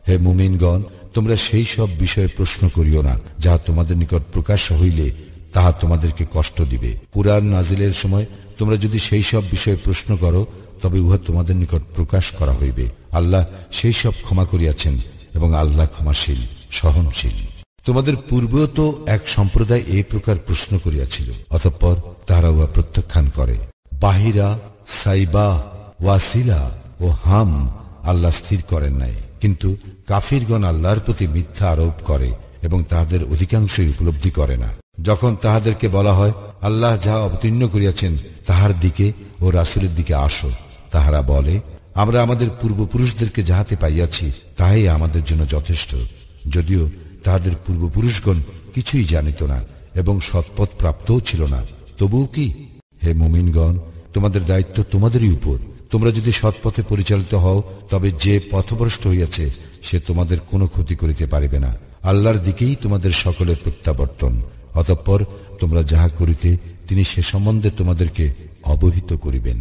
হে মুমিনগণ, তোমরা সেই সব বিষয়ে প্রশ্ন করিও না যাহা তোমাদের নিকট প্রকাশ হইলে তাহা তোমাদেরকে কষ্ট দিবে। কুরআন নাজিলের সময় তোমরা যদি সেই সব বিষয়ে প্রশ্ন করো তবে উহা তোমাদের নিকট প্রকাশ করা হইবে। আল্লাহ সেই সব ক্ষমা করিয়াছেন এবং আল্লাহ ক্ষমাশীল, সহনশীল। তোমাদের পূর্বেও তো এক সম্প্রদায় এই প্রকার প্রশ্ন করিয়াছিল, অতঃপর তাহারা উহা প্রত্যাখ্যান করে। বাহিরা, সাইবা, ওয়াসিলা ও হাম আল্লাহ স্থির করেন নাই, কিন্তু কাফিরগণ আল্লাহর প্রতি মিথ্যা আরোপ করে এবং তাহাদের অধিকাংশই উপলব্ধি করে না। যখন তাহাদেরকে বলা হয় আল্লাহ যাহা অবতীর্ণ করিয়াছেন তাহার দিকে ও রাসূলের দিকে আসো, তাহারা বলে আমরা আমাদের পূর্বপুরুষদেরকে যাহাতে পাইয়াছি তাহাই আমাদের জন্য যথেষ্ট। যদিও তাহাদের পূর্বপুরুষগণ কিছুই জানিত না এবং সৎপথ প্রাপ্তও ছিল না, তবুও কি? হে মুমিনগণ, তোমাদের দায়িত্ব তোমাদেরই উপর। তোমরা যদি সৎপথে পরিচালিত হও তবে যে পথভ্রষ্ট হইয়াছে সে তোমাদের কোনো ক্ষতি করিতে পারিবে না। আল্লাহর দিকেই তোমাদের সকলের প্রত্যাবর্তন। অতঃপর তোমরা যাহা করিতে তিনি সে সম্বন্ধে তোমাদেরকে অবহিত করিবেন।